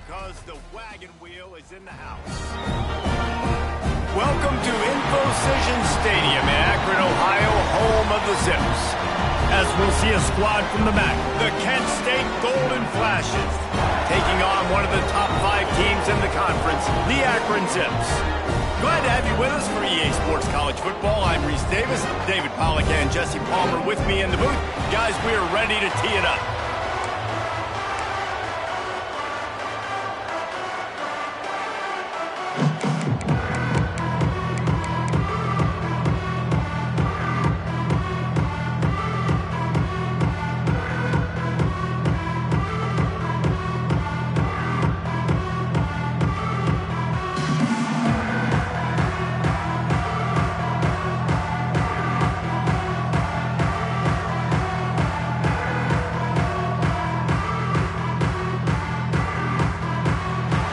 because the wagon wheel is in the house. Welcome to InfoCision Stadium in Akron, Ohio, home of the Zips. As we'll see a squad from the back, the Kent State Golden Flashes, taking on one of the top 5 teams in the conference, the Akron Zips. Glad to have you with us for EA Sports College Football. I'm Reese Davis, David Pollack and Jesse Palmer with me in the booth. Guys, we are ready to tee it up.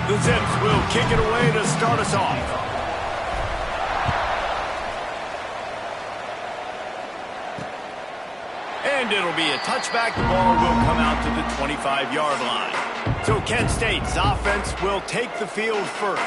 The Zips will kick it away to start us off. And it'll be a touchback. The ball will come out to the 25-yard line. So Kent State's offense will take the field first.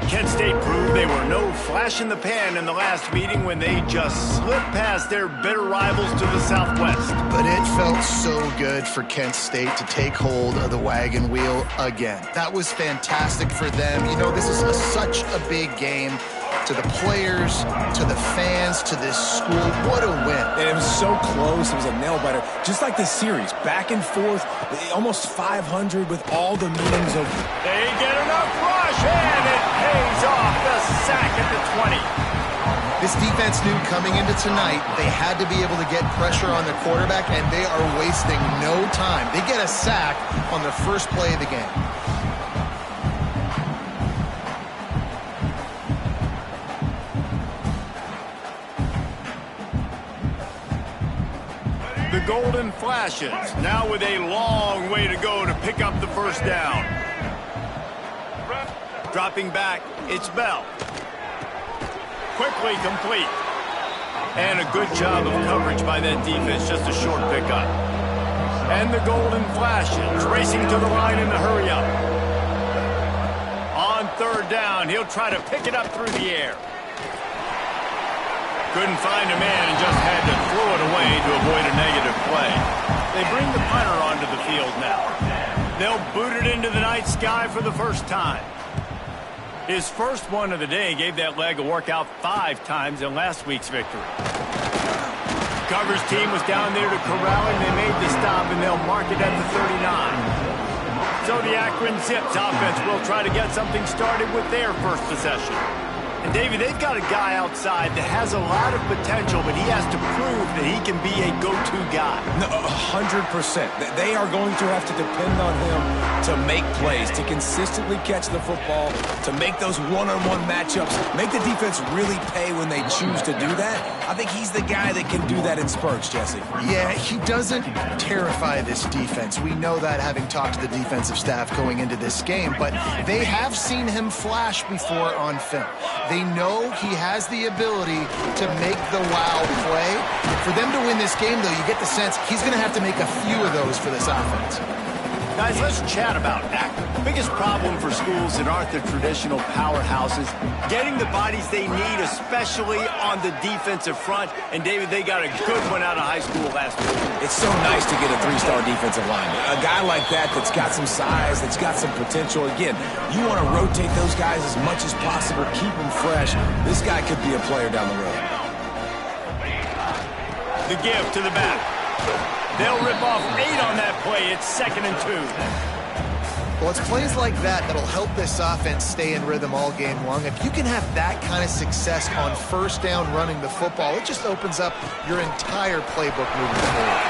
Kent State proved they were no flash in the pan in the last meeting when they just slipped past their bitter rivals to the southwest. But it felt so good for Kent State to take hold of the wagon wheel again. That was fantastic for them. You know, this is such a big game to the players, to the fans, to this school. What a win. And it was so close. It was a nail-biter. Just like this series, back and forth, almost 500 with all the meanings of... They get enough rush, and it pays off the sack at the 20. This defense knew coming into tonight they had to be able to get pressure on the quarterback, and they are wasting no time. They get a sack on the first play of the game. The Golden Flashes now with a long way to go to pick up the first down. Dropping back, it's Bell. Quickly complete. And a good job of coverage by that defense, just a short pickup. And the Golden Flashes racing to the line in the hurry up. On third down, he'll try to pick it up through the air. Couldn't find a man and just had to throw it away to avoid a negative play. They bring the punter onto the field now. They'll boot it into the night sky for the first time. His first one of the day gave that leg a workout 5 times in last week's victory. Coverage team was down there to corral him. They made the stop, and they'll mark it at the 39. So the Akron Zips offense will try to get something started with their first possession. And, David, they've got a guy outside that has a lot of potential, but he has to prove that he can be a go-to guy. No, 100%. They are going to have to depend on him to make plays, to consistently catch the football, to make those one-on-one matchups, make the defense really pay when they choose to do that. I think he's the guy that can do that in spurts, Jesse. Yeah, he doesn't terrify this defense. We know that having talked to the defensive staff going into this game, but they have seen him flash before on film. They know he has the ability to make the wow play. For them to win this game, though, you get the sense he's going to have to make a few of those for this offense. Guys, let's chat about Akron. Biggest problem for schools that aren't the traditional powerhouses, getting the bodies they need, especially on the defensive front. And, David, they got a good one out of high school last week. It's so nice to get a 3-star defensive lineman. A guy like that that's got some size, that's got some potential. Again, you want to rotate those guys as much as possible, keep them fresh. This guy could be a player down the road. The give to the back. They'll rip off 8 on that play. It's 2nd and 2. Well, it's plays like that that'll help this offense stay in rhythm all game long. If you can have that kind of success on first down running the football, it just opens up your entire playbook moving forward.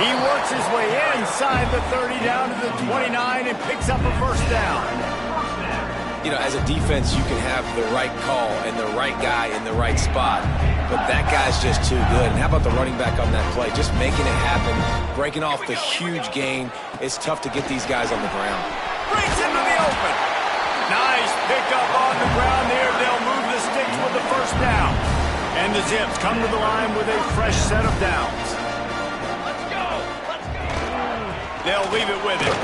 He works his way inside the 30 down to the 29 and picks up a first down. You know, as a defense, you can have the right call and the right guy in the right spot, but that guy's just too good. And how about the running back on that play? Just making it happen, breaking off the huge gain. It's tough to get these guys on the ground. Breaks into the open. Nice pickup on the ground there. They'll move the sticks with the first down. And the Zips come to the line with a fresh set of downs. Let's go. They'll leave it with him.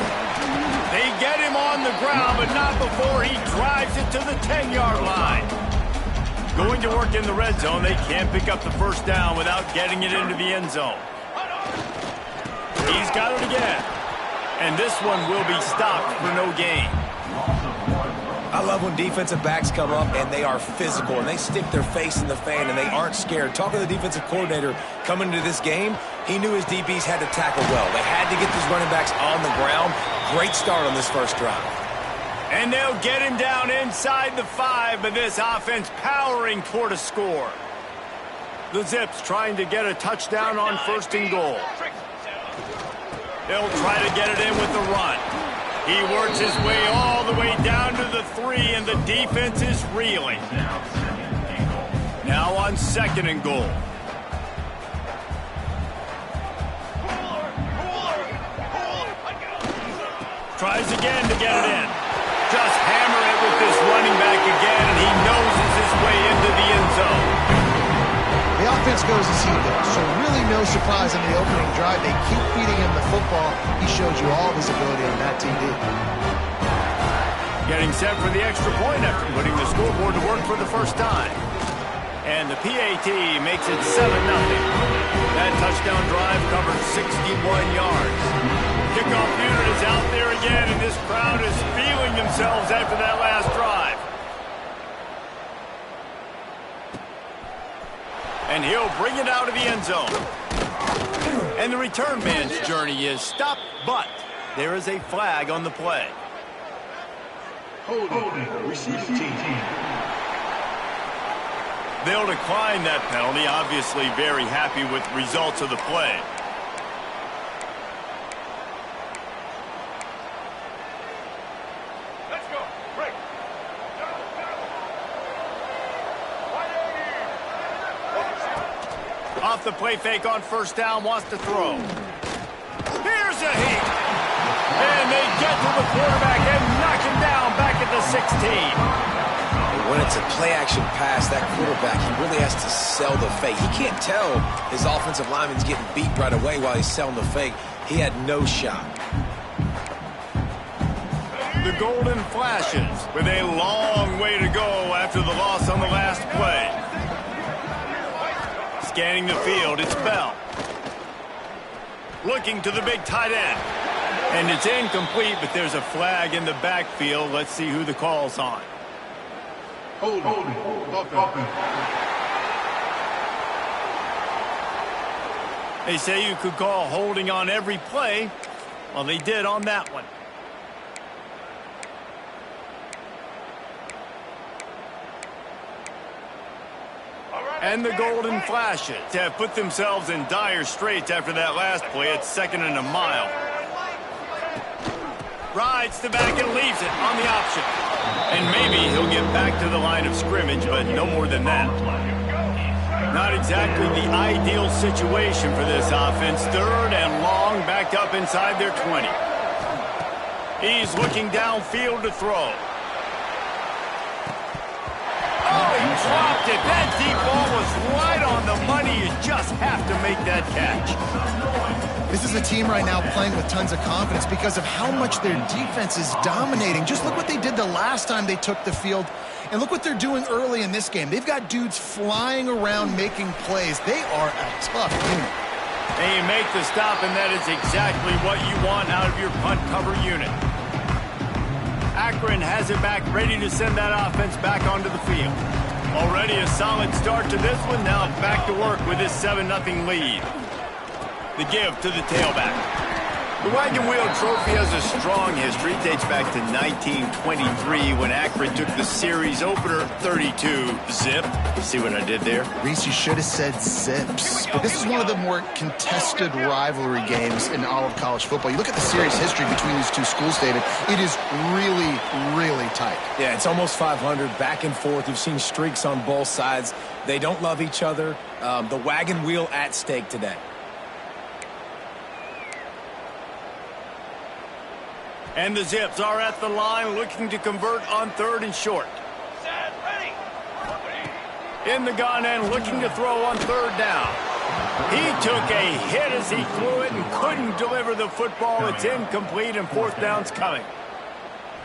They get him on on the ground, but not before he drives it to the 10-yard line. Going to work in the red zone, they can't pick up the first down without getting it into the end zone. He's got it again. And this one will be stopped for no gain. I love when defensive backs come up and they are physical and they stick their face in the fan and they aren't scared. Talking to the defensive coordinator coming into this game, he knew his DBs had to tackle well. They had to get these running backs on the ground. Great start on this first drive. And they'll get him down inside the 5, but this offense powering toward a score. The Zips trying to get a touchdown on 1st and goal. They'll try to get it in with the run. He works his way all the way down to the 3, and the defense is reeling. Now on 2nd and goal. Tries again to get it in. Just hammer it with this running back again, and he noses his way into the end zone. The offense goes as he goes, so really no surprise on the opening drive. They keep feeding him the football. He showed you all of his ability on that TD. Getting set for the extra point after putting the scoreboard to work for the first time. And the PAT makes it 7-0. That touchdown drive covered 61 yards. Kickoff unit is out there again, and this crowd is feeling themselves after that last drive. And he'll bring it out of the end zone. And the return man's journey is stopped, but there is a flag on the play. Holding, receive team. They'll decline that penalty, obviously very happy with results of the play. Let's go. Break. Off the play fake on 1st down, wants to throw. Here's a heat. And they get to the quarterback and knock him down back at the 16. When it's a play-action pass, that quarterback, he really has to sell the fake. He can't tell his offensive lineman's getting beat right away while he's selling the fake. He had no shot. The Golden Flashes with a long way to go after the loss on the last play. Scanning the field, it's Bell. Looking to the big tight end. And it's incomplete, but there's a flag in the backfield. Let's see who the call's on. Holding. They say you could call holding on every play. Well, they did on that one. And the Golden Flashes have put themselves in dire straits after that last play. It's 2nd and a mile. Rides the back and leaves it on the option. And maybe he'll get back to the line of scrimmage, but no more than that. Not exactly the ideal situation for this offense. 3rd and long, backed up inside their 20. He's looking downfield to throw. Oh, he dropped it. That deep ball was right on the money. You just have to make that catch. This is a team right now playing with tons of confidence because of how much their defense is dominating. Just look what they did the last time they took the field, and look what they're doing early in this game. They've got dudes flying around making plays. They are a tough unit. And you make the stop, and that is exactly what you want out of your punt cover unit. Akron has it back, ready to send that offense back onto the field. Already a solid start to this one. Now back to work with this 7-0 lead. The give to the tailback. The Wagon Wheel Trophy has a strong history. It dates back to 1923 when Akron took the series opener 32-zip. See what I did there? Reese, you should have said zips. But this is one of the more contested rivalry games in all of college football. You look at the series history between these two schools, David. It is really, really tight. Yeah, it's almost 500, back and forth. You've seen streaks on both sides. They don't love each other. The wagon wheel at stake today. And the Zips are at the line looking to convert on 3rd and short. Set, ready. In the gun and looking to throw on 3rd down. He took a hit as he threw it and couldn't deliver the football. It's incomplete and 4th down's coming.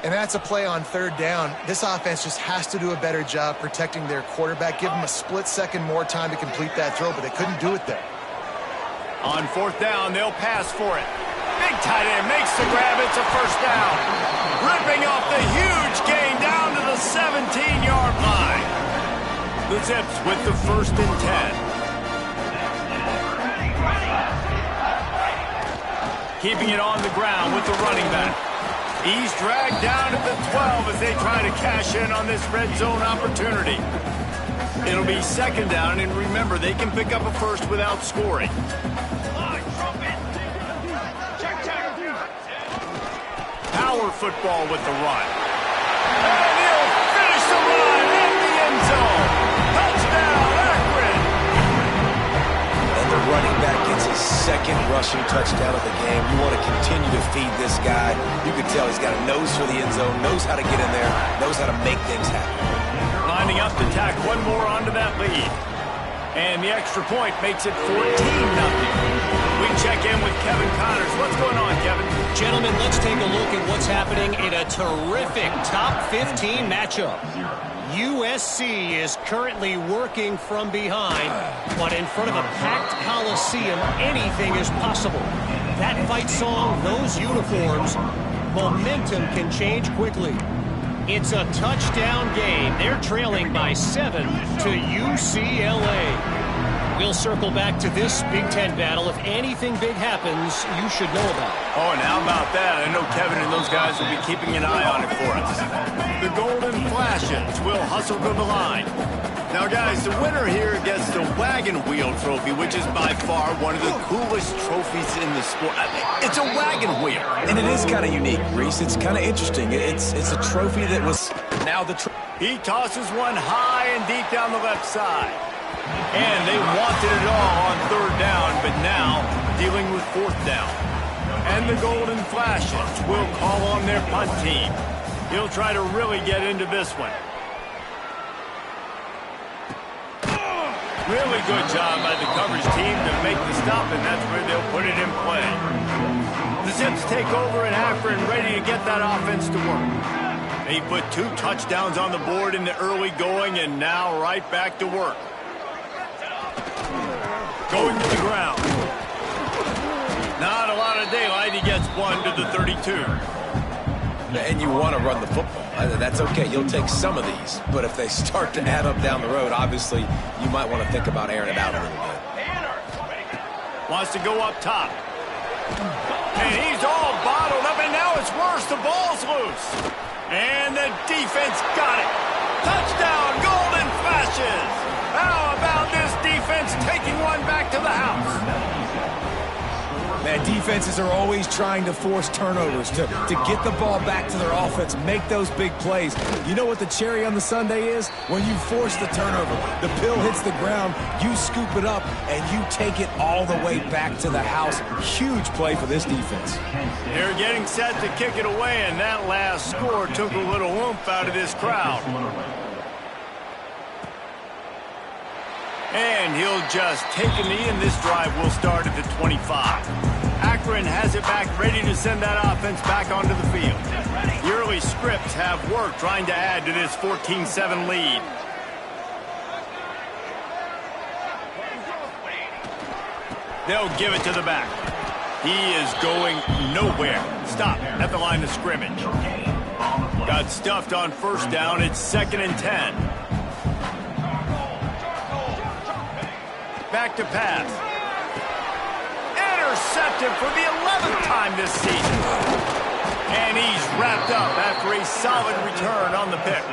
And that's a play on third down. This offense just has to do a better job protecting their quarterback. Give them a split second more time to complete that throw, but they couldn't do it there. On fourth down, they'll pass for it. Big tight end makes the grab. It's a first down. Ripping off the huge gain down to the 17-yard line. The Zips with the 1st and 10. Keeping it on the ground with the running back. He's dragged down at the 12 as they try to cash in on this red zone opportunity. It'll be 2nd down, and remember, they can pick up a first without scoring. Power football with the run. And he'll finish the run in the end zone. Touchdown, Akron! And the running back gets his 2nd rushing touchdown of the game. You want to continue to feed this guy. You can tell he's got a nose for the end zone, knows how to get in there, knows how to make things happen. Lining up to tack one more onto that lead. And the extra point makes it 14-0. We check in with Kevin Connors. What's going on, Kevin? Gentlemen, let's take a look at what's happening in a terrific top 15 matchup. USC is currently working from behind, but in front of a packed Coliseum, anything is possible. That fight song, those uniforms, momentum can change quickly. It's a touchdown game. They're trailing by 7 to UCLA. We'll circle back to this Big Ten battle. If anything big happens, you should know about it. Oh, and how about that? I know Kevin and those guys will be keeping an eye on it for us. The Golden Flashes will hustle to the line. Now, guys, the winner here gets the Wagon Wheel Trophy, which is by far one of the coolest trophies in the sport. It's a wagon wheel. And it is kind of unique, Reese. It's kind of interesting. It's a trophy that was now the He tosses one high and deep down the left side. And they wanted it all on 3rd down, but now dealing with 4th down. And the Golden Flashes will call on their punt team. He'll try to really get into this one. Really good job by the coverage team to make the stop, and that's where they'll put it in play. The Zips take over in Akron, ready to get that offense to work. They put 2 touchdowns on the board in the early going, and now right back to work. Going to the ground. Not a lot of daylight. He gets 1 to the 32. And you want to run the football. That's okay. You'll take some of these. But if they start to add up down the road, obviously, you might want to think about airing it out a little bit. Wants to go up top. And he's all bottled up, and now it's worse. The ball's loose. And the defense got it. Touchdown, Golden Flashes. How about this defense taking one back to the house? Man, defenses are always trying to force turnovers to get the ball back to their offense, make those big plays. You know what the cherry on the sundae is? When you force the turnover, the pill hits the ground, you scoop it up, and you take it all the way back to the house. Huge play for this defense. They're getting set to kick it away, and that last score took a little oomph out of this crowd. And he'll just take a knee, and this drive will start at the 25. Akron has it back, ready to send that offense back onto the field. The early scripts have worked trying to add to this 14-7 lead. They'll give it to the back. He is going nowhere. Stop at the line of scrimmage. Got stuffed on 1st down. It's 2nd and 10. Back to pass. Intercepted for the 11th time this season. And he's wrapped up after a solid return on the pick.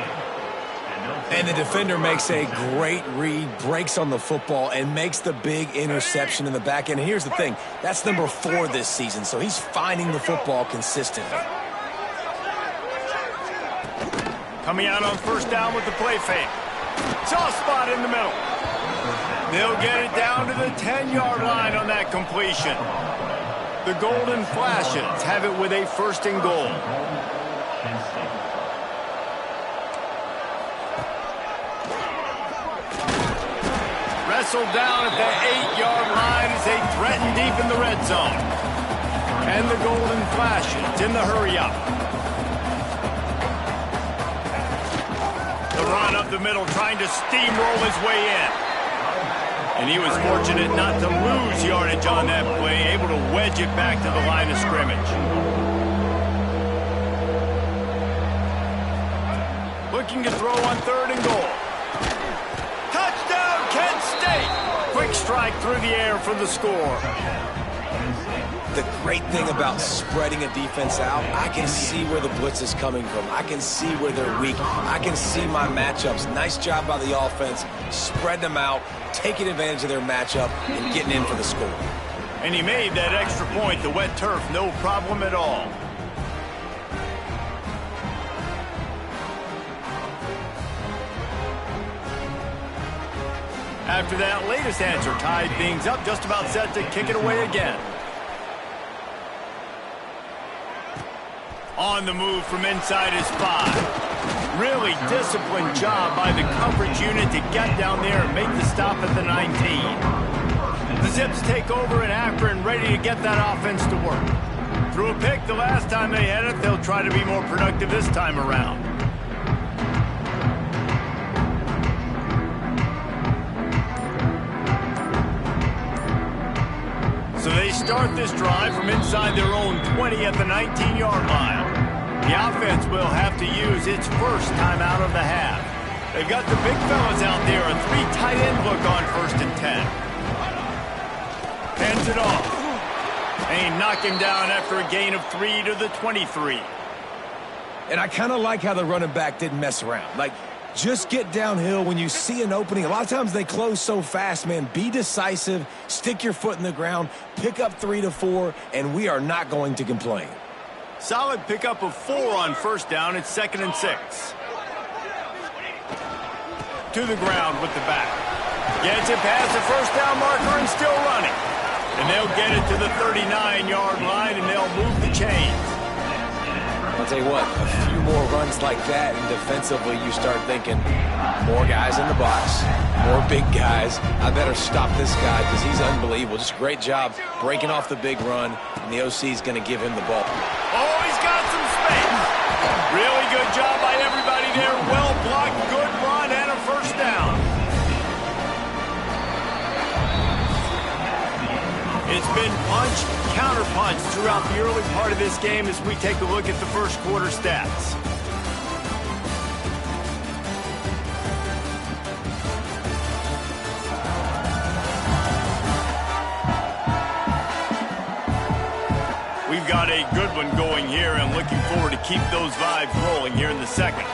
And the defender makes a great read, breaks on the football, and makes the big interception in the back end. And here's the thing, that's number 4 this season, so he's finding the football consistently. Coming out on 1st down with the play fake. Soft spot in the middle. They'll get it down to the 10-yard line on that completion. The Golden Flashes have it with a 1st and goal. Wrestled down at the 8-yard line as they threaten deep in the red zone. And the Golden Flashes in the hurry up. run up the middle, trying to steamroll his way in. And he was fortunate not to lose yardage on that play, able to wedge it back to the line of scrimmage. Looking to throw on 3rd and goal. Touchdown, Kent State! Quick strike through the air for the score. The great thing about spreading a defense out, I can see where the blitz is coming from. I can see where they're weak. I can see my matchups. Nice job by the offense. Spread them out, taking advantage of their matchup, and getting in for the score. And he made that extra point, the wet turf, no problem at all. After that latest answer tied things up, just about set to kick it away again. On the move from inside his 5. Really disciplined job by the coverage unit to get down there and make the stop at the 19. The Zips take over and after and ready to get that offense to work. Threw a pick the last time they had it. They'll try to be more productive this time around. So they start this drive from inside their own 20 at the 19-yard line. The offense will have to use its first time out of the half. They've got the big fellas out there, a 3 tight end look on 1st and 10. Hands it off. They knock him down after a gain of 3 to the 23. And I kind of like how the running back didn't mess around. Like, just get downhill when you see an opening. A lot of times they close so fast, man. Be decisive, stick your foot in the ground, pick up 3 to 4, and we are not going to complain. Solid pickup of 4 on 1st down. It's 2nd and 6. To the ground with the back. Gets it past the 1st down marker and still running. And they'll get it to the 39-yard line, and they'll move the chains. I'll tell you what, a few more runs like that, and defensively you start thinking, more guys in the box, more big guys. I better stop this guy because he's unbelievable. Just a great job breaking off the big run, and the OC is going to give him the ball. Oh, he's got some space. Really good job by everybody there. Well blocked, good run, and a 1st down. It's been punch, counter-punch throughout the early part of this game as we take a look at the 1st quarter stats. We've got a good one going here and looking forward to keep those vibes rolling here in the 2nd.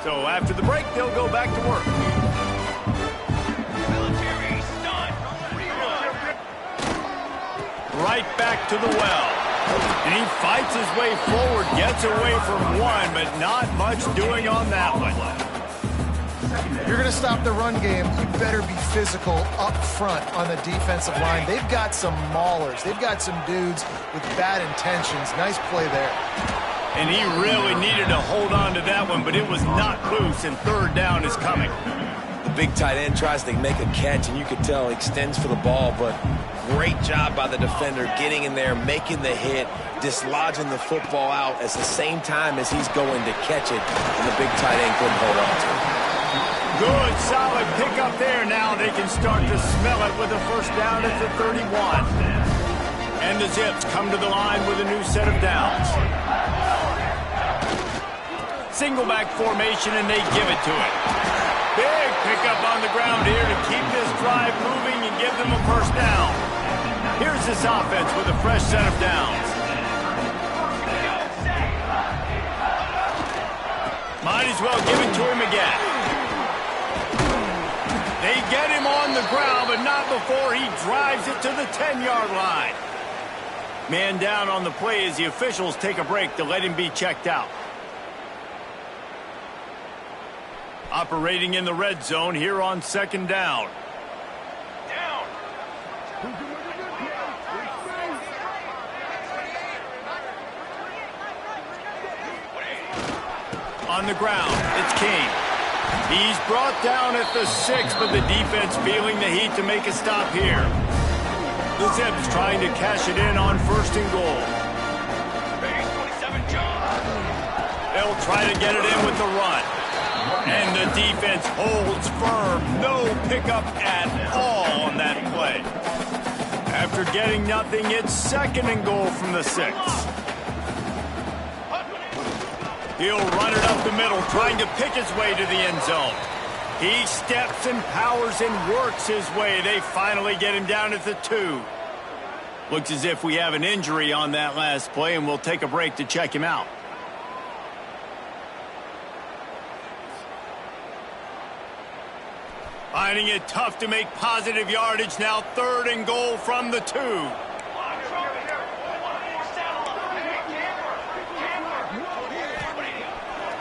So after the break, they'll go back to work. Right back to the well. And he fights his way forward, gets away from one, but not much doing on that one. If you're going to stop the run game, you better be physical up front on the defensive line. They've got some maulers. They've got some dudes with bad intentions. Nice play there. And he really needed to hold on to that one, but it was not loose, and 3rd down is coming. The big tight end tries to make a catch, and you could tell he extends for the ball, but great job by the defender getting in there, making the hit, dislodging the football out at the same time as he's going to catch it, and the big tight end couldn't hold on to it. Good, solid pickup there. Now they can start to smell it with a 1st down at the 31. And the Zips come to the line with a new set of downs. Single back formation, and they give it to it. Big pickup on the ground here to keep this drive moving and give them a 1st down. Here's this offense with a fresh set of downs. Might as well give it to him again. They get him on the ground, but not before he drives it to the 10-yard line. Man down on the play as the officials take a break to let him be checked out. Operating in the red zone here on 2nd down. On the ground, it's King. He's brought down at the 6, but the defense feeling the heat to make a stop here. The Zips trying to cash it in on 1st and goal. They'll try to get it in with the run. And the defense holds firm. No pickup at all on that play. After getting nothing, it's 2nd and goal from the 6. He'll run it up the middle, trying to pick his way to the end zone. He steps and powers and works his way. They finally get him down at the 2. Looks as if we have an injury on that last play, and we'll take a break to check him out. Finding it tough to make positive yardage now. 3rd and goal from the 2.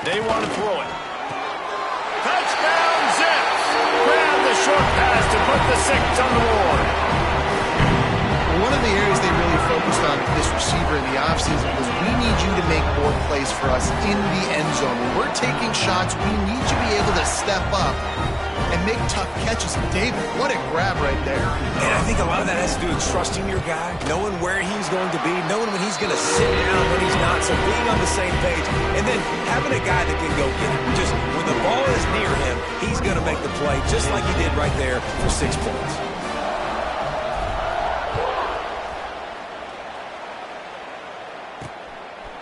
They want to throw it. Touchdown, Zips! Grab the short pass to put the 6 on the board. One of the areas they really focused on with this receiver in the offseason was we need you to make more plays for us in the end zone. When we're taking shots, we need you to be able to step up and make tough catches. David, what a grab right there. And I think a lot of that has to do with trusting your guy, knowing where he's going to be, knowing when he's going to sit down, when he's not, so being on the same page, and then having a guy that can go get it. Just when the ball is near him, he's going to make the play, just like he did right there for 6 points.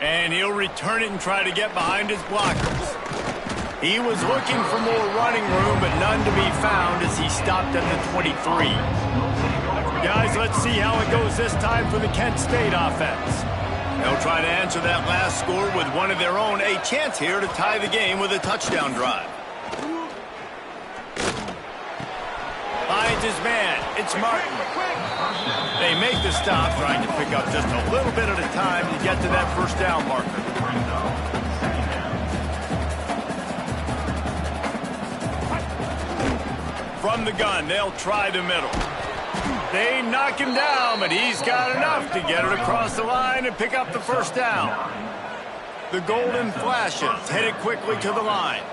And he'll return it and try to get behind his blockers. He was looking for more running room, but none to be found as he stopped at the 23. Guys, let's see how it goes this time for the Kent State offense. They'll try to answer that last score with one of their own. A chance here to tie the game with a touchdown drive. Finds his man. It's Martin. They make the stop, trying to pick up just a little bit at a time to get to that 1st down marker. From the gun, they'll try the middle. They knock him down, but he's got enough to get it across the line and pick up the 1st down. The golden flashes headed quickly to the line.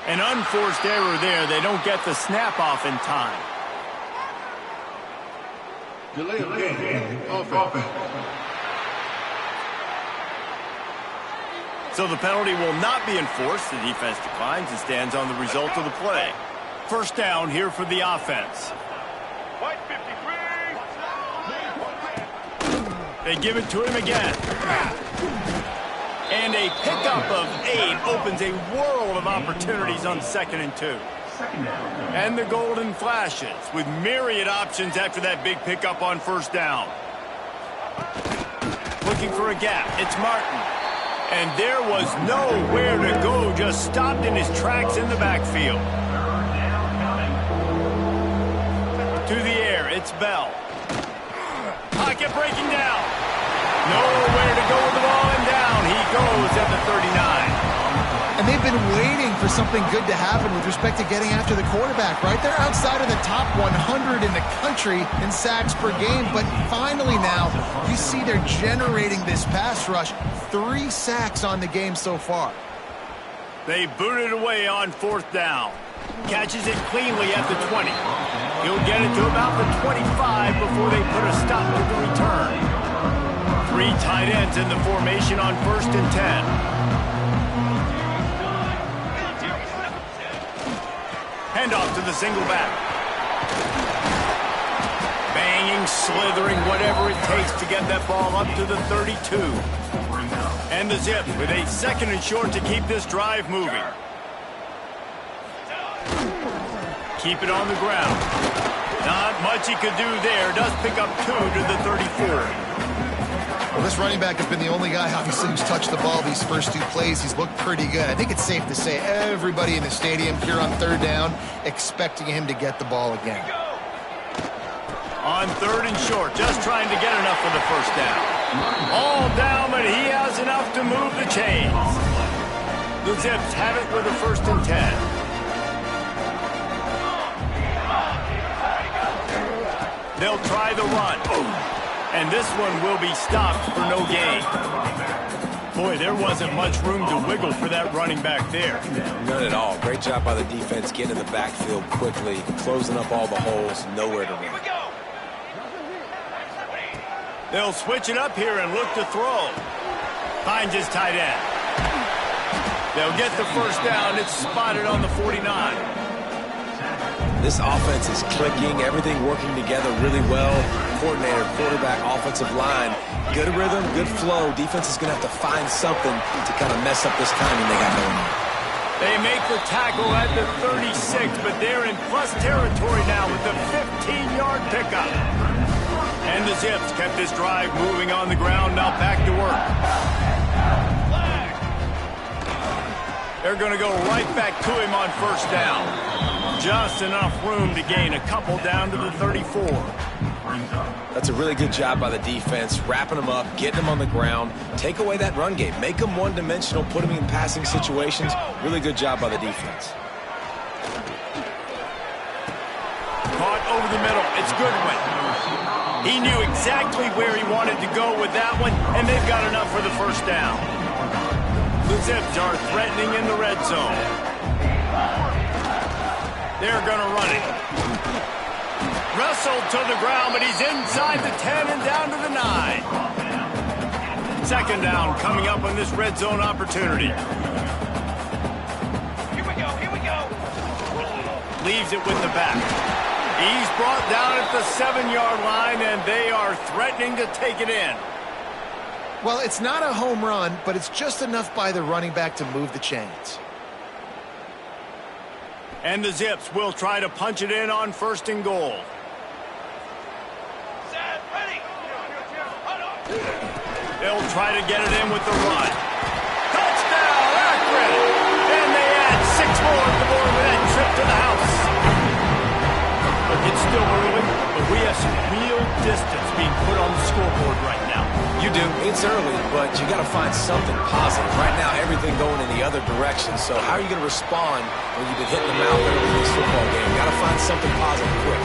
An unforced error there. They don't get the snap off in time. Delay of game. Offense. So the penalty will not be enforced. The defense declines and stands on the result of the play. 1st down here for the offense. White 53. They give it to him again. And a pickup of 8 opens a world of opportunities on 2nd and 2. And the golden flashes with myriad options after that big pickup on 1st down. Looking for a gap. It's Martin. And there was nowhere to go, just stopped in his tracks in the backfield. To the air, it's Bell. Pocket breaking down. Nowhere to go with the ball, and down he goes at the 39. And they've been waiting for something good to happen with respect to getting after the quarterback, right? They're outside of the top 100 in the country in sacks per game, but finally now you see they're generating this pass rush. 3 sacks on the game so far. They boot it away on 4th down. Catches it cleanly at the 20. He'll get it to about the 25 before they put a stop to the return. 3 tight ends in the formation on 1st and 10. Handoff to the single back. Banging, slithering, whatever it takes to get that ball up to the 32. And the Zips with a 2nd and short to keep this drive moving. Keep it on the ground. Not much he could do there. Does pick up 2 to the 34. Well, this running back has been the only guy, obviously, who's touched the ball these first 2 plays. He's looked pretty good. I think it's safe to say everybody in the stadium here on 3rd down expecting him to get the ball again. On 3rd and short, just trying to get enough for the 1st down. All down, but he has enough to move the chains. The Zips have it with a 1st and 10. They'll try the run. And this one will be stopped for no gain. Boy, there wasn't much room to wiggle for that running back there. None at all. Great job by the defense getting in the backfield quickly, closing up all the holes, nowhere to run. They'll switch it up here and look to throw. Finds his tight end. They'll get the 1st down. It's spotted on the 49. This offense is clicking, everything working together really well. Coordinator, quarterback, offensive line, good rhythm, good flow. Defense is going to have to find something to kind of mess up this timing they got going on. They make the tackle at the 36, but they're in plus territory now with the 15-yard pickup. And the Zips kept this drive moving on the ground, now back to work. They're going to go right back to him on 1st down. Just enough room to gain a couple down to the 34. That's a really good job by the defense, wrapping them up, getting them on the ground, take away that run game, make them one-dimensional, put them in passing situations. Really good job by the defense. Caught over the middle. It's Goodwin. He knew exactly where he wanted to go with that one, and they've got enough for the 1st down. The Zips are threatening in the red zone. They're going to run it. Wrestled to the ground, but he's inside the 10 and down to the 9. 2nd down coming up on this red zone opportunity. Here we go. Leaves it with the back. He's brought down at the 7-yard line, and they are threatening to take it in. Well, it's not a home run, but it's just enough by the running back to move the chains. And the Zips will try to punch it in on 1st and goal. Set, ready. They'll try to get it in with the run. Touchdown, Akron! And they add 6 more on the board with that trip to the house. Look, it's still early, but we have some real distance being put on the scoreboard right now. You do. It's early, but you got to find something positive. Right now, everything going in the other direction. So how are you going to respond when you've been hitting the mouth early in this football game? You got to find something positive quick.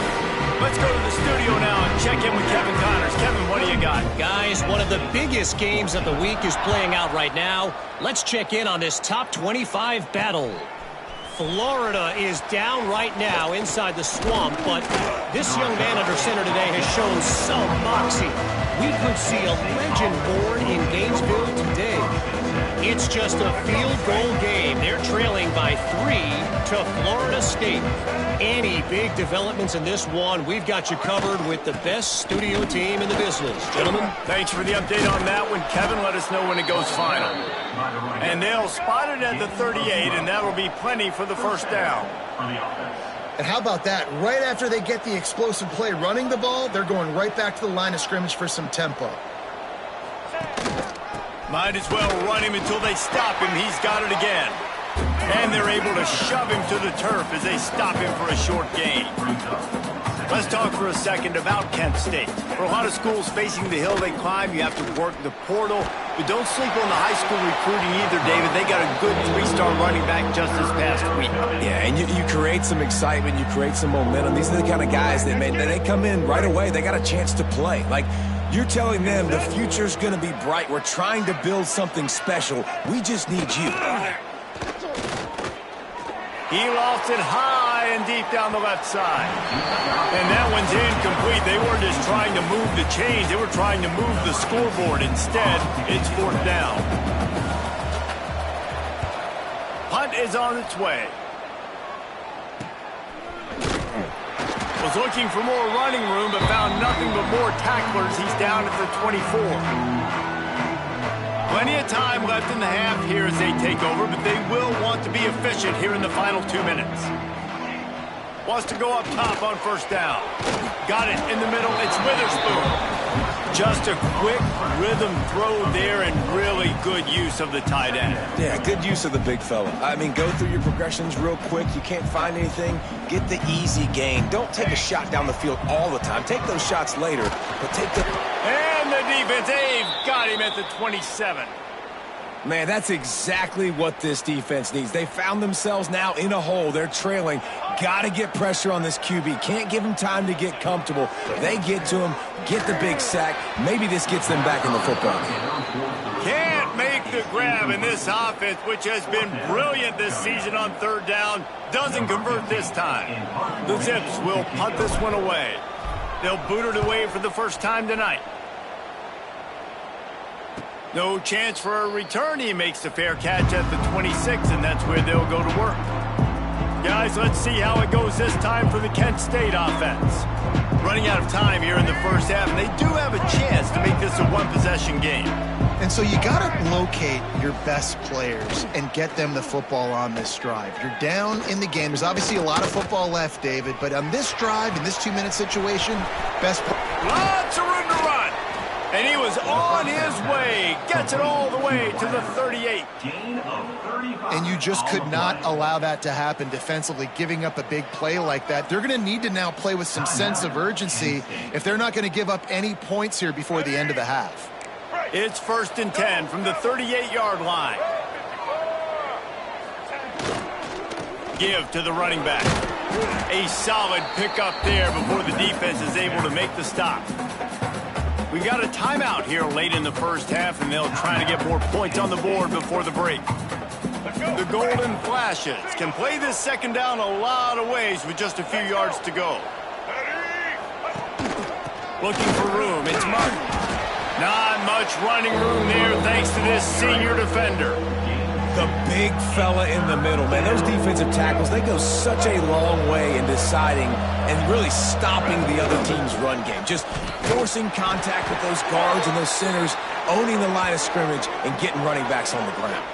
Let's go to the studio now and check in with Kevin Connors. Kevin, what do you got? Guys, one of the biggest games of the week is playing out right now. Let's check in on this top 25 battle. Florida is down right now inside the swamp, but this young man under center today has shown some moxie. We could see a legend born in Gainesville today. It's just a field goal game. They're trailing by 3 to Florida State. Any big developments in this one, we've got you covered with the best studio team in the business. Gentlemen, thanks for the update on that one. Kevin, let us know when it goes final. And they'll spot it at the 38, and that'll be plenty for the 1st down. And how about that? Right after they get the explosive play running the ball, they're going right back to the line of scrimmage for some tempo. Might as well run him until they stop him. He's got it again. And they're able to shove him to the turf as they stop him for a short gain. Let's talk for a second about Kent State. For a lot of schools facing the hill they climb, you have to work the portal. But don't sleep on the high school recruiting either, David. They got a good 3-star running back just this past week. Yeah, and you create some excitement, you create some momentum. These are the kind of guys that they come in right away. They got a chance to play. Like, you're telling them the future's going to be bright. We're trying to build something special. We just need you. He lost it high and deep down the left side. And that one's incomplete. They weren't just trying to move the chains. They were trying to move the scoreboard. Instead, it's 4th down. Punt is on its way. Was looking for more running room, but found nothing but more tacklers. He's down at the 24. Plenty of time left in the half here as they take over, but they will want to be efficient here in the final 2 minutes. Wants to go up top on 1st down. Got it in the middle. It's Witherspoon. Just a quick rhythm throw there and really good use of the tight end. Yeah, good use of the big fella. I mean, go through your progressions real quick. You can't find anything. Get the easy gain. Don't take a shot down the field all the time. Take those shots later, but take the... And the defense, they've got him at the 27. Man, that's exactly what this defense needs. They found themselves now in a hole. They're trailing. Got to get pressure on this QB. Can't give him time to get comfortable. They get to him, get the big sack. Maybe this gets them back in the football game. Can't make the grab, and this offense, which has been brilliant this season on third down, doesn't convert this time. The Zips will punt this one away. They'll boot it away for the first time tonight. No chance for a return. He makes the fair catch at the 26, and that's where they'll go to work. Guys, let's see how it goes this time for the Kent State offense. Running out of time here in the first half, and they do have a chance to make this a one-possession game. And so you got to locate your best players and get them the football on this drive. You're down in the game. There's obviously a lot of football left, David, but on this drive, in this 2-minute situation, best Lots of room to run. And he was on his way. Gets it all the way to the 38. And you just could not allow that to happen defensively, giving up a big play like that. They're going to need to now play with some sense of urgency if they're not going to give up any points here before the end of the half. It's 1st and 10 from the 38-yard line. Give to the running back. A solid pickup there before the defense is able to make the stop. We've got a timeout here late in the first half, and they'll try to get more points on the board before the break. The Golden Flashes can play this second down a lot of ways with just a few yards to go. Looking for room. It's Martin. Not much running room there thanks to this senior defender. The big fella in the middle, man. Those defensive tackles, they go such a long way in deciding and really stopping the other team's run game. Just forcing contact with those guards and those centers, owning the line of scrimmage, and getting running backs on the ground.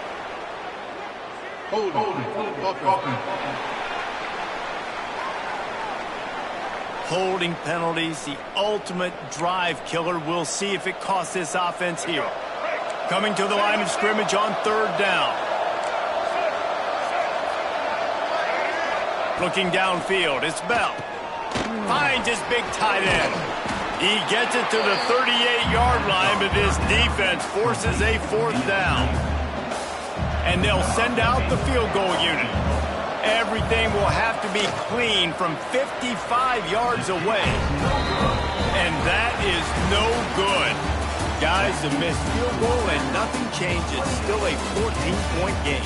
Holding penalties, the ultimate drive killer. We'll see if it costs this offense here. Coming to the line of scrimmage on third down. Looking downfield, it's Bell. Finds his big tight end. He gets it to the 38-yard line, but this defense forces a 4th down. And they'll send out the field goal unit. Everything will have to be clean from 55 yards away. And that is no good. Guys, a missed field goal and nothing changes. Still a 14-point game.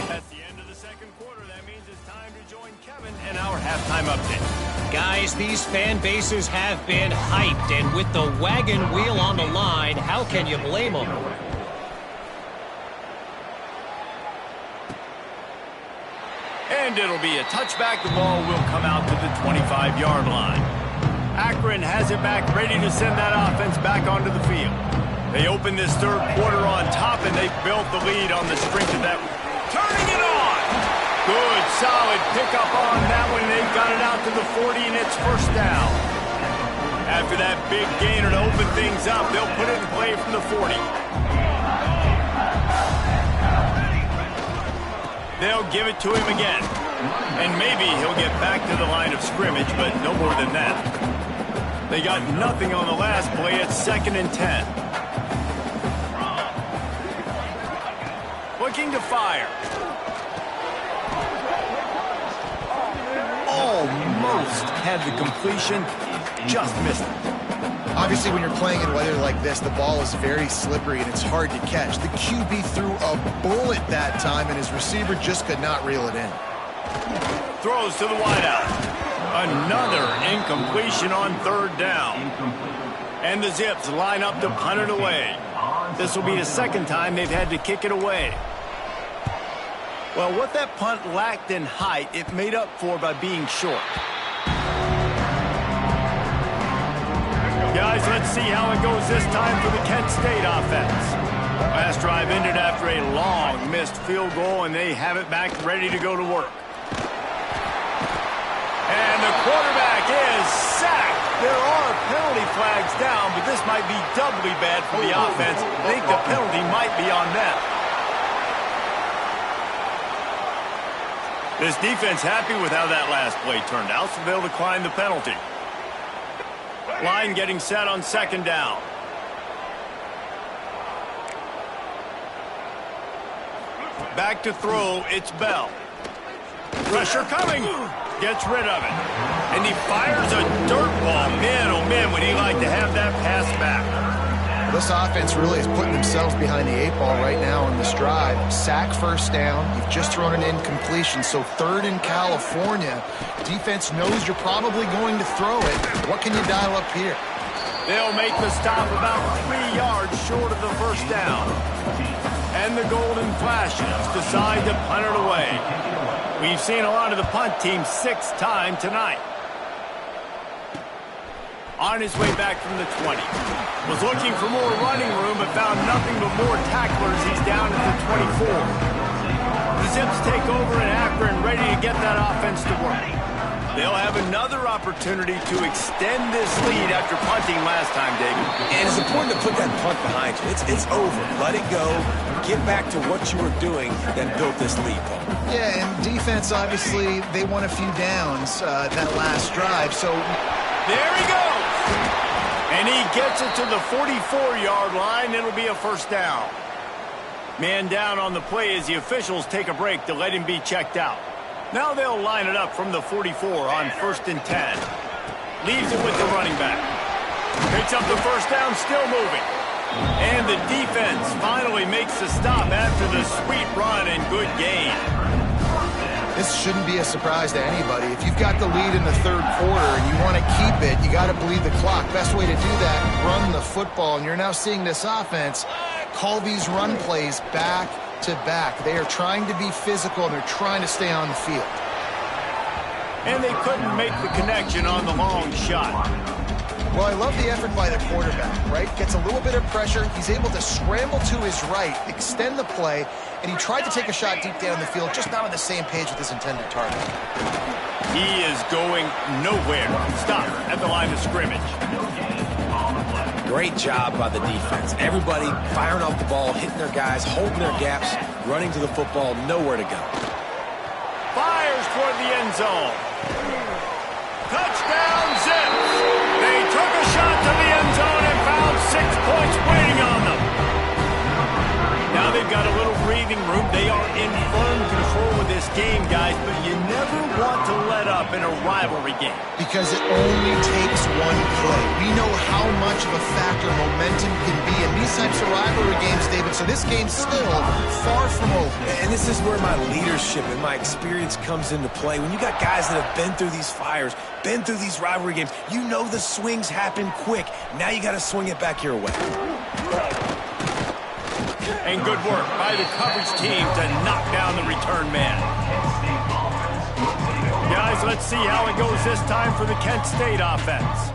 That's the end of the second quarter. That means it's time to join Kevin and our halftime update. Guys, these fan bases have been hyped, and with the wagon wheel on the line, how can you blame them? And it'll be a touchback. The ball will come out to the 25-yard line. Akron has it back, ready to send that offense back onto the field. They open this third quarter on top, and they built the lead on the strength of that. Turning it on! Good, solid pickup on that one. They've got it out to the 40, and it's 1st down. After that big gainer to open things up, they'll put it in play from the 40. They'll give it to him again. And maybe he'll get back to the line of scrimmage, but no more than that. They got nothing on the last play. It's 2nd and 10. Looking to fire. Almost had the completion. Just missed it. Obviously, when you're playing in weather like this, the ball is very slippery and it's hard to catch. The QB threw a bullet that time, and his receiver just could not reel it in. Throws to the wideout. Another incompletion on third down. And the Zips line up to punt it away. This will be the second time they've had to kick it away. Well, what that punt lacked in height, it made up for by being short. Guys, let's see how it goes this time for the Kent State offense. Last drive ended after a long missed field goal, and they have it back ready to go to work. And the quarterback is sacked. There are penalty flags down, but this might be doubly bad for the offense. I think the penalty might be on them. This defense happy with how that last play turned out, so they'll decline the penalty. Line getting set on 2nd down. Back to throw, it's Bell. Pressure coming. Gets rid of it. And he fires a dirt ball. Man, oh man, would he like to have that pass back. This offense really is putting themselves behind the 8-ball right now on this drive. Sack first down. You've just thrown an incompletion, so third in California. Defense knows you're probably going to throw it. What can you dial up here? They'll make the stop about 3 yards short of the first down. And the Golden Flashes decide to punt it away. We've seen a lot of the punt team 6 times tonight. On his way back from the 20. Was looking for more running room, but found nothing but more tacklers. He's down at the 24. The Zips take over in Akron, ready to get that offense to work. They'll have another opportunity to extend this lead after punting last time, David. And it's important to put that punt behind you. It's over. Let it go. Get back to what you were doing that built this lead, Paul. Yeah, and defense, obviously, they won a few downs that last drive, so... There he goes! And he gets it to the 44-yard line. It'll be a first down. Man down on the play as the officials take a break to let him be checked out. Now they'll line it up from the 44 on 1st and 10. Leaves it with the running back. Picks up the first down, still moving. And the defense finally makes the stop after the sweet run and good gain. This shouldn't be a surprise to anybody. If you've got the lead in the third quarter and you want to keep it, you got to bleed the clock. Best way to do that, run the football. And you're now seeing this offense call these run plays back to back. They are trying to be physical, and they're trying to stay on the field. And they couldn't make the connection on the long shot. Well, I love the effort by the quarterback, right? Gets a little bit of pressure. He's able to scramble to his right, extend the play, and he tried to take a shot deep down the field, just not on the same page with his intended target. He is going nowhere. Stop at the line of scrimmage. Great job by the defense. Everybody firing off the ball, hitting their guys, holding their gaps, running to the football, nowhere to go. Fires toward the end zone. Touchdown, Zips! They took a shot to the end zone and found 6 points waiting on them. Now they've got a little breathing room. They are in firm control of this game, guys, but you never want to let up in a rivalry game. Because it only takes one play. We know how much of a factor momentum can be in these types of rivalry games, David, so this game's still far from over. And this is where my leadership and my experience comes into play. When you got guys that have been through these fires, been through these rivalry games, you know the swings happen quick. Now you got to swing it back your way. And good work by the coverage team to knock down the return man. Guys, let's see how it goes this time for the Kent State offense.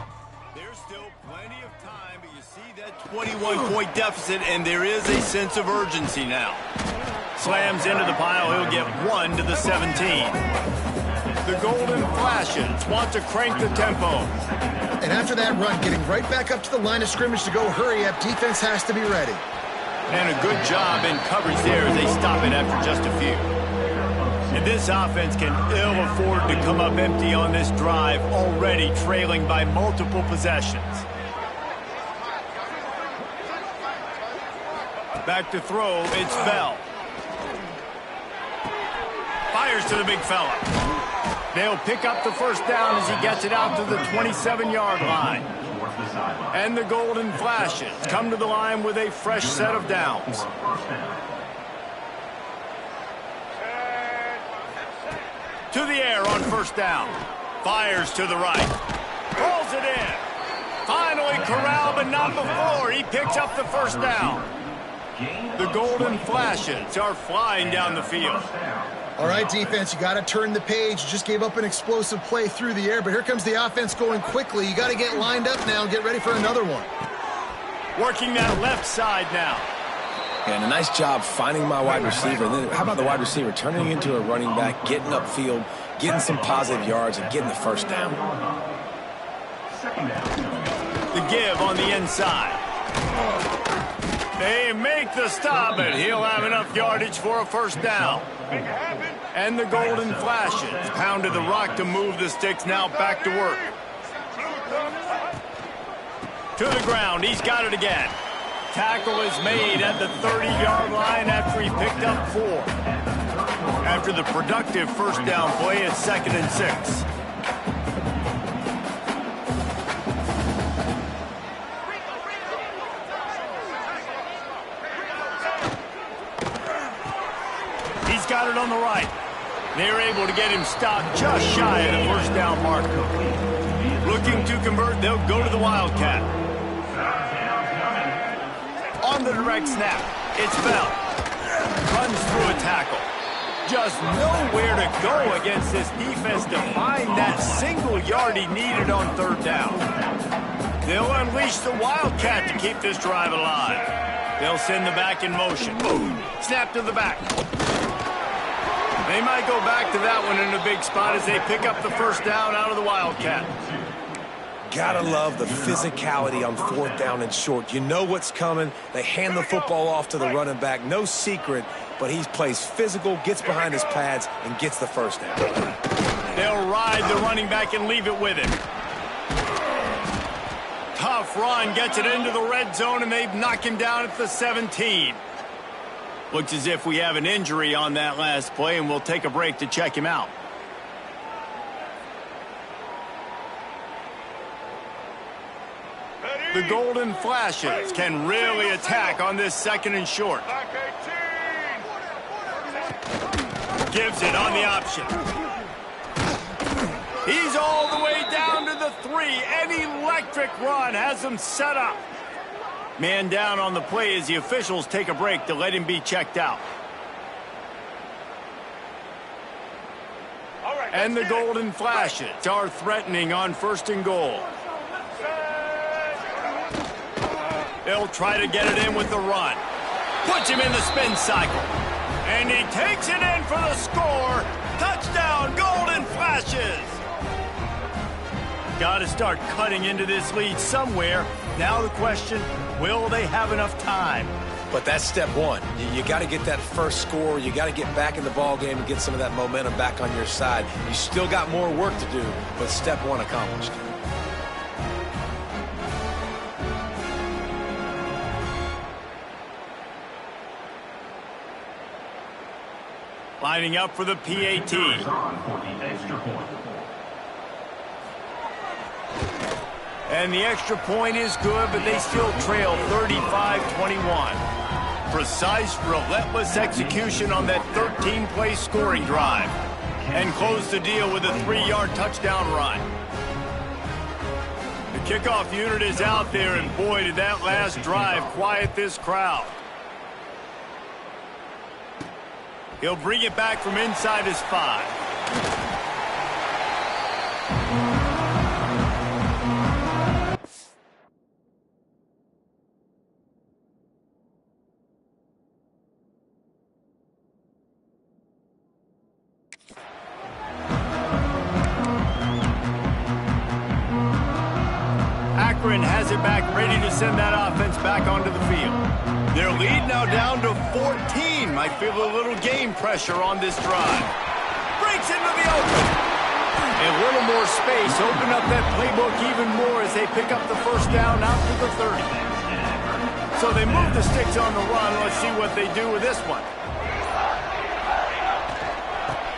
There's still plenty of time, but you see that 21-point deficit, and there is a sense of urgency now. Slams into the pile. He'll get 1 to the 17. The Golden Flashes want to crank the tempo. And after that run, getting right back up to the line of scrimmage to go hurry up, defense has to be ready. And a good job in coverage there as they stop it after just a few. And this offense can ill afford to come up empty on this drive, already trailing by multiple possessions. Back to throw, it's Bell. Fires to the big fella. They'll pick up the first down as he gets it out to the 27-yard line. And the Golden Flashes come to the line with a fresh set of downs. To the air on first down. Fires to the right. Rolls it in. Finally corralled, but not before. He picks up the first down. The Golden Flashes are flying down the field. All right, defense, you got to turn the page. You just gave up an explosive play through the air, but here comes the offense going quickly. You got to get lined up now and get ready for another one. Working that left side now. And a nice job finding my wide receiver. And then how about the wide receiver turning into a running back, getting upfield, getting some positive yards, and getting the first down. The give on the inside. They make the stop, and he'll have enough yardage for a first down. And the Golden Flashes pounded the rock to move the sticks, now back to work. To the ground, he's got it again. Tackle is made at the 30-yard line after after he picked up 4. After the productive first down play, it's 2nd and 6. He's got it on the right. They're able to get him stopped just shy of the first down marker. Looking to convert, they'll go to the Wildcat. On the direct snap, it's Bell. Runs through a tackle. Just nowhere to go against this defense to find that single yard he needed on 3rd down. They'll unleash the Wildcat to keep this drive alive. They'll send the back in motion. Boom. Snap to the back. They might go back to that one in a big spot as they pick up the first down out of the Wildcat. Gotta love the physicality on 4th down and short. You know what's coming. They hand the football off to the running back. No secret, but he plays physical, gets behind his pads, and gets the first down. They'll ride the running back and leave it with him. Tough run, gets it into the red zone, and they knock him down at the 17. Looks as if we have an injury on that last play, and we'll take a break to check him out. The Golden Flashes can really attack on this 2nd and short. Gives it on the option. He's all the way down to the 3. An electric run has him set up. Man down on the play as the officials take a break to let him be checked out. And the Golden Flashes are threatening on 1st and goal. They'll try to get it in with the run. Puts him in the spin cycle. And he takes it in for the score. Touchdown, Golden Flashes. Got to start cutting into this lead somewhere. Now the question, will they have enough time? But that's step 1. You got to get that first score. You got to get back in the ball game and get some of that momentum back on your side. You still got more work to do, but step 1 accomplished. Lining up for the PAT. And the extra point is good, but they still trail 35-21. Precise, relentless execution on that 13-play scoring drive. And close the deal with a 3-yard touchdown run. The kickoff unit is out there, and boy, did that last drive quiet this crowd. He'll bring it back from inside his 5. Akron has it back, ready to send that offense back onto the field. Their lead now down to 14. Might feel a little game pressure on this drive. Breaks into the open. A little more space. Open up that playbook even more as they pick up the first down out to the 30. So they move the sticks on the run. Let's see what they do with this one.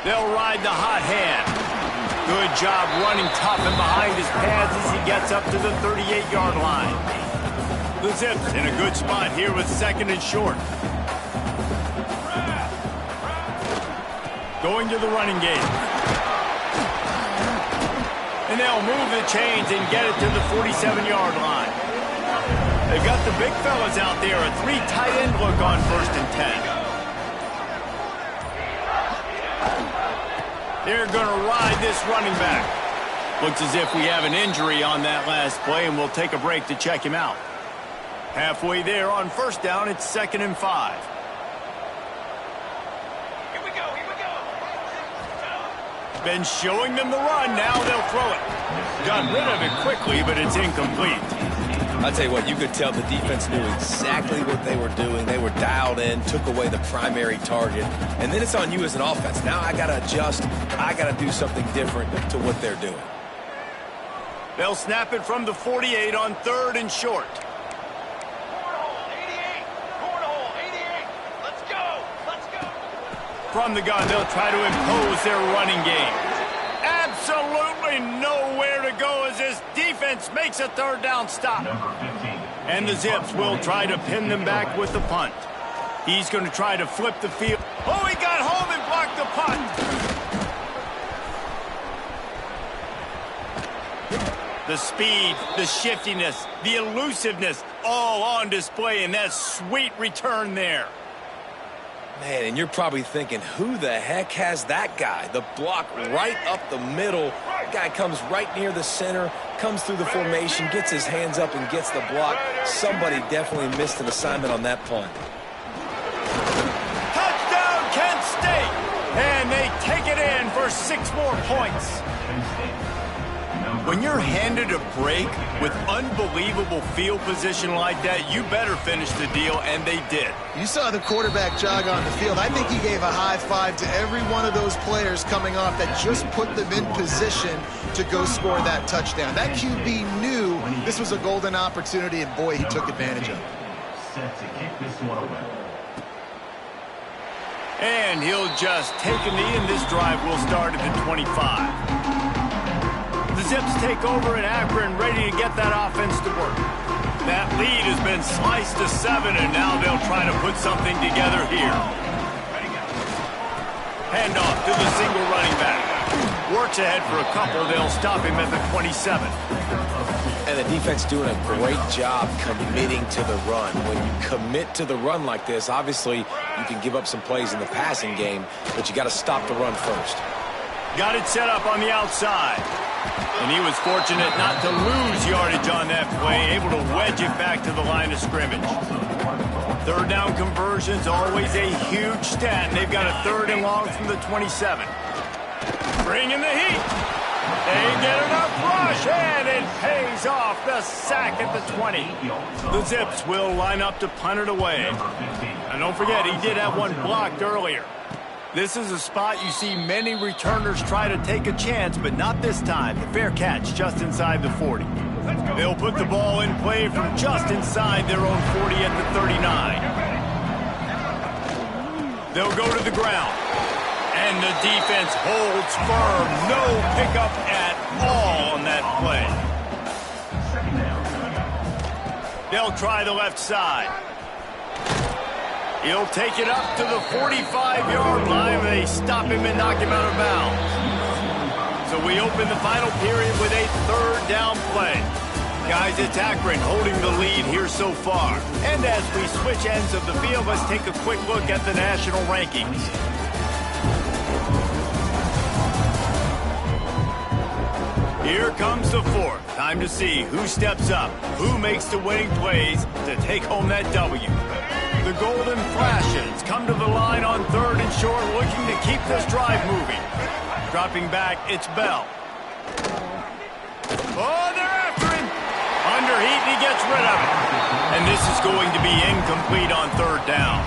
They'll ride the hot hand. Good job running tough and behind his pads as he gets up to the 38-yard line. The Zips in a good spot here with 2nd and short. Going to the running game. And they'll move the chains and get it to the 47-yard line. They've got the big fellas out there, a 3 tight end look on 1st and 10. They're going to ride this running back. Looks as if we have an injury on that last play, and we'll take a break to check him out. Halfway there on 1st down, it's 2nd and 5. Here we go, here we go. Been showing them the run, now they'll throw it. Got rid of it quickly, but it's incomplete. I'll tell you what, you could tell the defense knew exactly what they were doing. They were dialed in, took away the primary target, and then it's on you as an offense. Now I got to adjust. I got to do something different to what they're doing. They'll snap it from the 48 on 3rd and short. Cornhole, 88. Cornhole, 88. Let's go. From the gun, they'll try to impose their running game. Absolutely nowhere to go as this defense makes a third down stop. And the Zips will try to pin them back with the punt. He's going to try to flip the field. Oh, he got home and blocked the punt. The speed, the shiftiness, the elusiveness, all on display in that sweet return there. Man, and you're probably thinking, who the heck has that guy? The block right up the middle. Guy comes right near the center, comes through the formation, gets his hands up and gets the block. Somebody definitely missed an assignment on that punt. Touchdown, Kent State! And they take it in for 6 more points. When you're handed a break with unbelievable field position like that, you better finish the deal, and they did. You saw the quarterback jog on the field. I think he gave a high five to every one of those players coming off that just put them in position to go score that touchdown. That QB knew this was a golden opportunity, and boy, he took advantage of it. Set to kick this one away. And he'll just take a knee, and this drive will start at the 25. The Zips take over in Akron, ready to get that offense to work. That lead has been sliced to 7, and now they'll try to put something together here. Handoff to the single running back. Works ahead for a couple. They'll stop him at the 27. And the defense doing a great job committing to the run. When you commit to the run like this, obviously you can give up some plays in the passing game, but you got to stop the run first. Got it set up on the outside. And he was fortunate not to lose yardage on that play, able to wedge it back to the line of scrimmage. Third down conversions, always a huge stat, and they've got a 3rd and long from the 27. Bring in the heat. They get enough rush, and it pays off the sack at the 20. The Zips will line up to punt it away. And don't forget, he did have one blocked earlier. This is a spot you see many returners try to take a chance, but not this time. The fair catch just inside the 40. They'll put the ball in play from just inside their own 40 at the 39. They'll go to the ground. And the defense holds firm. No pickup at all on that play. They'll try the left side. He'll take it up to the 45-yard line. They stop him and knock him out of bounds. So we open the final period with a 3rd down play. Guys, it's Akron holding the lead here so far. And as we switch ends of the field, let's take a quick look at the national rankings. Here comes the 4th. Time to see who steps up, who makes the winning plays to take home that W. The Golden Flashes come to the line on 3rd and short, looking to keep this drive moving. Dropping back, it's Bell. Oh, they're after him. Under heat, he gets rid of it. And this is going to be incomplete on 3rd down.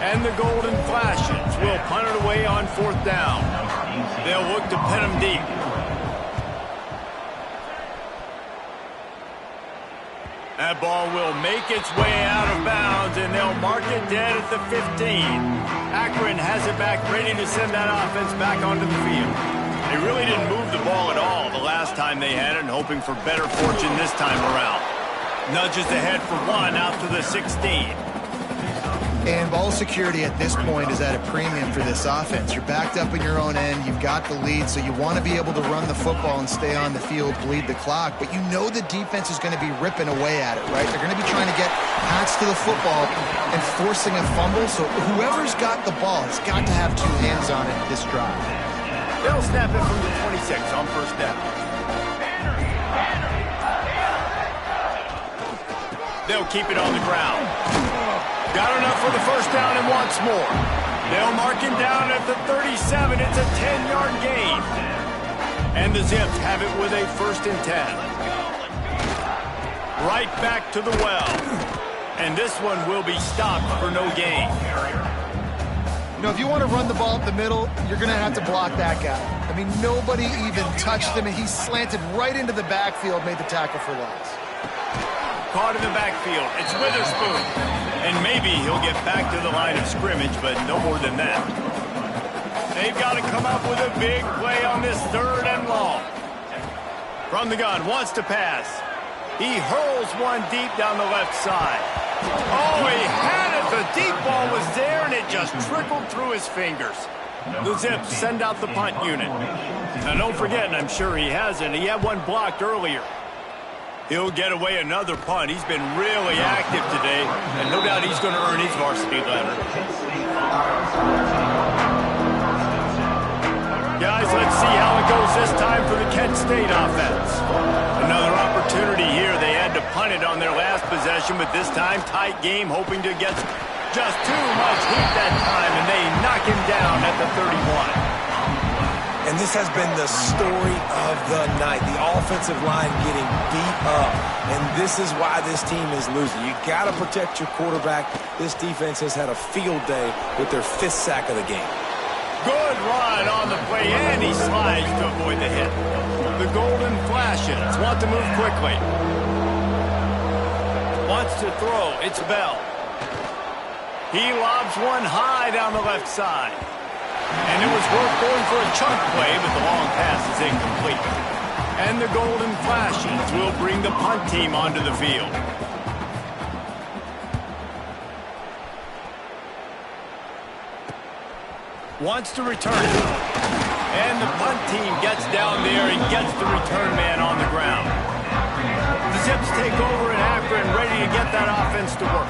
And the Golden Flashes will punt it away on 4th down. They'll look to pin him deep. That ball will make its way out of bounds, and they'll mark it dead at the 15. Akron has it back, ready to send that offense back onto the field. They really didn't move the ball at all the last time they had it, and hoping for better fortune this time around. Nudges ahead for 1 out to the 16. And ball security at this point is at a premium for this offense. You're backed up in your own end. You've got the lead, so you want to be able to run the football and stay on the field, bleed the clock. But you know the defense is going to be ripping away at it, right? They're going to be trying to get hats to the football and forcing a fumble. So whoever's got the ball has got to have 2 hands on it this drive. They'll snap it from the 26 on 1st down. They'll keep it on the ground. Got enough for the 1st down and wants more. They'll mark him down at the 37. It's a 10-yard gain. And the Zips have it with a 1st and 10. Right back to the well. And this one will be stopped for no gain. You know, if you want to run the ball up the middle, you're going to have to block that guy. I mean, nobody even touched him, and he slanted right into the backfield, made the tackle for loss. Caught in the backfield. It's Witherspoon. And maybe he'll get back to the line of scrimmage, but no more than that. They've got to come up with a big play on this 3rd and long. From the gun, wants to pass. He hurls one deep down the left side. Oh, he had it. The deep ball was there, and it just trickled through his fingers. The Zips send out the punt unit. Now, don't forget, and I'm sure he hasn't, he had one blocked earlier. He'll get away another punt. He's been really active today, and no doubt he's going to earn his varsity letter. Guys, let's see how it goes this time for the Kent State offense. Another opportunity here. They had to punt it on their last possession, but this time tight game, hoping to get just too much heat that time, and they knock him down at the 31. And this has been the story of the night. The offensive line getting beat up. And this is why this team is losing. You got to protect your quarterback. This defense has had a field day with their 5th sack of the game. Good run on the play, and he slides to avoid the hit. The Golden Flashes want to move quickly. Wants to throw. It's Bell. He lobs one high down the left side. And it was worth going for a chunk play, but the long pass is incomplete. And the Golden Flashes will bring the punt team onto the field. Wants to return it. And the punt team gets down there and gets the return man on the ground. The Zips take over and after and ready to get that offense to work.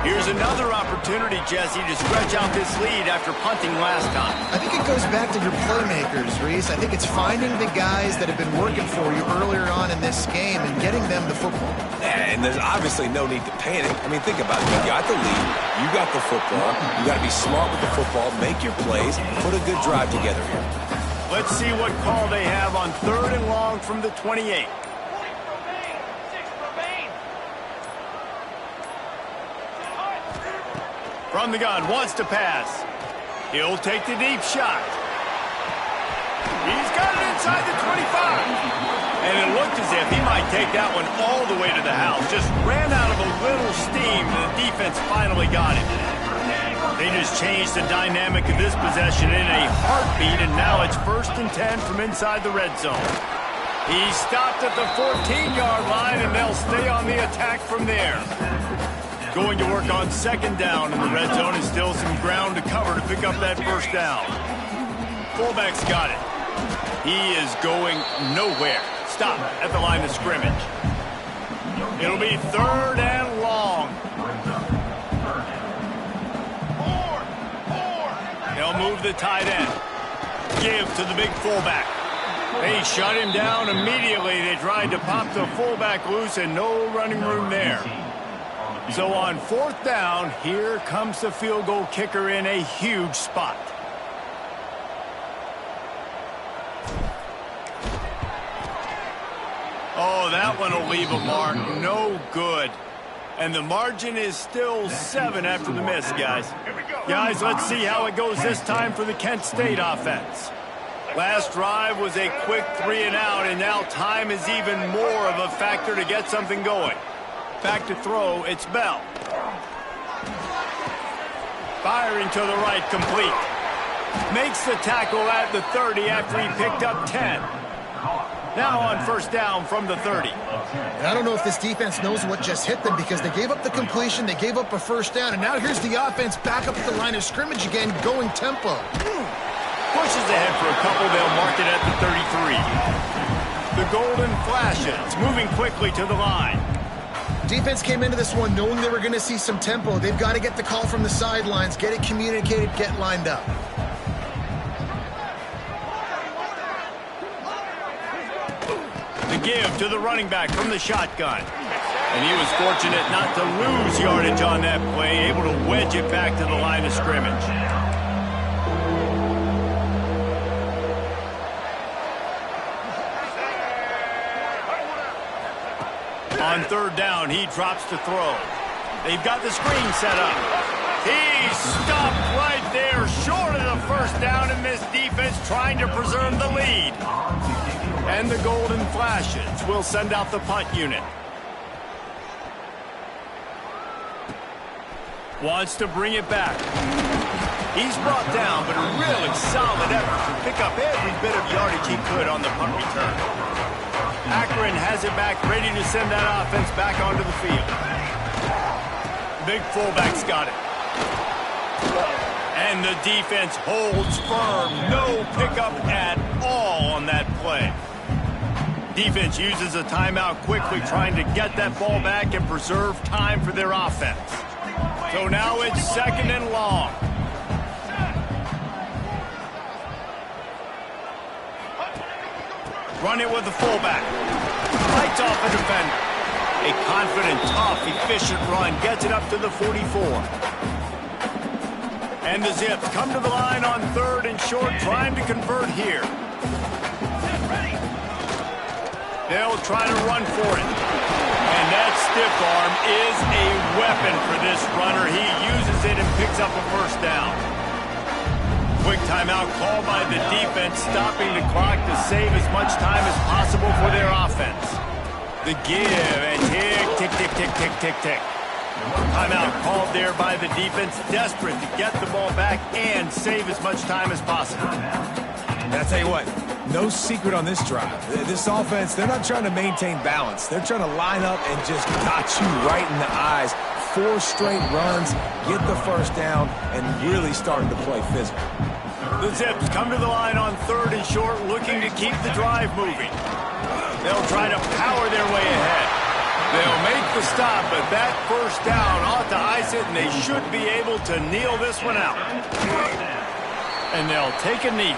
Here's another opportunity, Jesse, to stretch out this lead after punting last time. I think it goes back to your playmakers, Reese. I think it's finding the guys that have been working for you earlier on in this game and getting them the football. And there's obviously no need to panic. I mean, think about it. You got the lead. You got the football. You got to be smart with the football, make your plays, put a good drive together here. Let's see what call they have on 3rd and long from the 28. From the gun, wants to pass. He'll take the deep shot. He's got it inside the 25. And it looked as if he might take that one all the way to the house. Just ran out of a little steam, and the defense finally got it. They just changed the dynamic of this possession in a heartbeat, and now it's 1st and 10 from inside the red zone. He stopped at the 14-yard line, and they'll stay on the attack from there. Going to work on 2nd down in the red zone, and still some ground to cover to pick up that 1st down. Fullback's got it. He is going nowhere. Stop at the line of scrimmage. It'll be 3rd and long. They'll move the tight end. Give to the big fullback. They shut him down immediately. They tried to pop the fullback loose, and no running room there. So on 4th down, here comes the field goal kicker in a huge spot. Oh, that one will leave a mark. No good. And the margin is still 7 after the miss, guys. Guys, let's see how it goes this time for the Kent State offense. Last drive was a quick 3 and out, and now time is even more of a factor to get something going. Back to throw, it's Bell. Firing to the right, complete. Makes the tackle at the 30 after he picked up 10. Now on 1st down from the 30. And I don't know if this defense knows what just hit them because they gave up the completion, they gave up a 1st down, and now here's the offense back up at the line of scrimmage again, going tempo. Pushes ahead for a couple, they'll mark it at the 33. The Golden Flashes moving quickly to the line. Defense came into this one knowing they were going to see some tempo. They've got to get the call from the sidelines, get it communicated, get lined up. The give to the running back from the shotgun. And he was fortunate not to lose yardage on that play, able to wedge it back to the line of scrimmage. On 3rd down, he drops to throw. They've got the screen set up. He stopped right there, short of the 1st down, and this defense trying to preserve the lead. And the Golden Flashes will send out the punt unit. Wants to bring it back. He's brought down, but a really solid effort to pick up every bit of yardage he could on the punt return. Akron has it back, ready to send that offense back onto the field. Big fullback's got it. And the defense holds firm. No pickup at all on that play. Defense uses a timeout quickly, trying to get that ball back and preserve time for their offense. So now it's 2nd and long. Run it with the fullback. Lights off the defender. A confident, tough, efficient run gets it up to the 44. And the Zips come to the line on 3rd and short, trying to convert here. They'll try to run for it. And that stiff arm is a weapon for this runner. He uses it and picks up a 1st down. Quick timeout called by the defense, stopping the clock to save as much time as possible for their offense. The give and tick, tick, tick, tick, tick, tick. Timeout called there by the defense, desperate to get the ball back and save as much time as possible. And I'll tell you what, no secret on this drive. This offense, they're not trying to maintain balance. They're trying to line up and just got you right in the eyes. 4 straight runs, get the 1st down, and really starting to play physical. The Zips come to the line on 3rd and short, looking to keep the drive moving. They'll try to power their way ahead. They'll make the stop, but that 1st down ought to ice it, and they should be able to kneel this one out. And they'll take a knee.